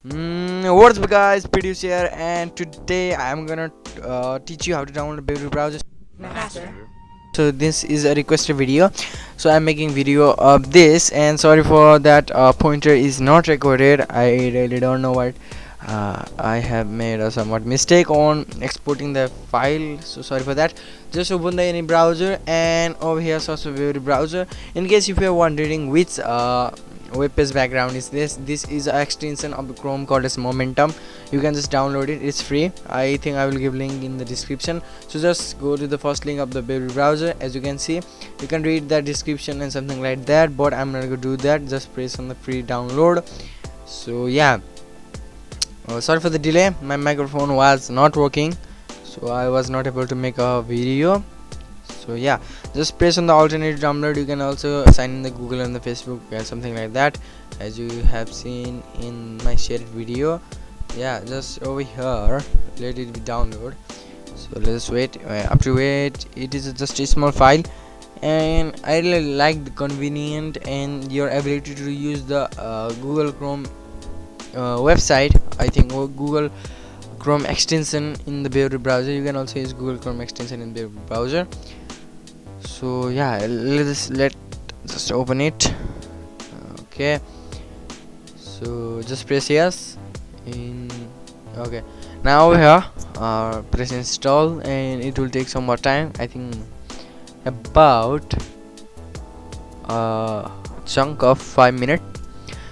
What's up guys, Produce here, and today I'm gonna teach you how to download Baidu-Browse. So this is a requested video, so I'm making video of this, and sorry for that pointer is not recorded. I really don't know what I have made a somewhat mistake on exporting the file, so sorry for that. Just open the any browser, and over here search Baidu-Browse. In case if you're wondering which web page background is this is an extension of the Chrome called as Momentum. You can just download it, it's free. I think I will give link in the description, so just go to the first link of the Baidu-Browse. As you can see, you can read the description and something like that, but I'm not gonna do that. Just press on the free download. So yeah, sorry for the delay, my microphone was not working, so I was not able to make a video. So yeah, just press on the alternate download. You can also sign in the Google and the Facebook and something like that, as you have seen in my shared video. Yeah, just over here let it be download. So let's wait. After wait, it is just a small file, and I really like the convenient and your ability to use the Google Chrome website. I think Google Chrome extension in the Baidu-Browse. You can also use Google Chrome extension in Baidu-Browser. So yeah, let's just open it. Okay, so just press yes in. Okay, now here press install, and it will take some more time. I think about a chunk of 5 minutes.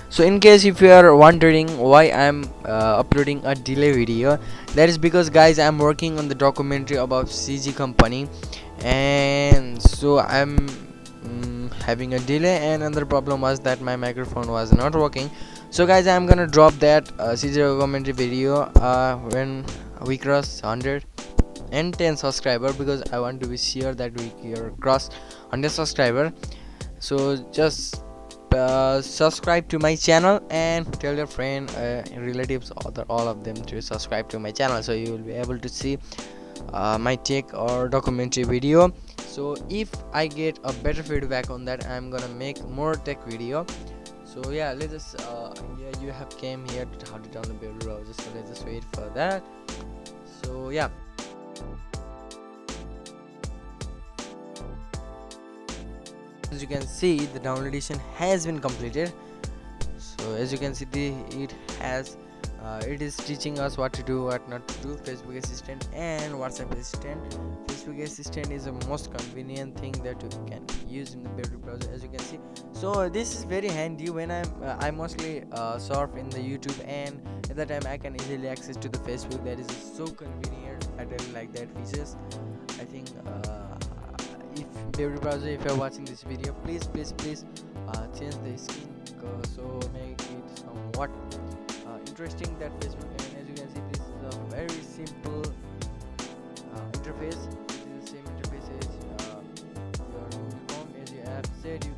So in case if you are wondering why I'm uploading a delay video, that is because guys, I'm working on the documentary about CG company, and so I'm having a delay, and another problem was that my microphone was not working. So guys, I'm gonna drop that CG documentary video when we cross 110 subscriber, because I want to be sure that we cross 100 subscriber. So just subscribe to my channel and tell your friend, relatives, all of them to subscribe to my channel, so you will be able to see my tech or documentary video. So if I get a better feedback on that, I'm gonna make more tech video. So yeah, let's just yeah, you have came here to how to download Baidu-Browse, so let's just wait for that. So yeah, as you can see, the downloadation has been completed. So as you can see, it has it is teaching us what to do, what not to do. Facebook Assistant and WhatsApp Assistant. Facebook Assistant is the most convenient thing that you can use in the Baidu-Browse, as you can see. So this is very handy when I mostly surf in the YouTube, and at that time I can easily access to the Facebook. That is so convenient. I really like that features. I think if Baidu-Browse, if you're watching this video, please change the skin, so make it somewhat interesting, that Facebook. And as you can see, this is a very simple interface. It is the same interface as your Google Chrome. As you have said, you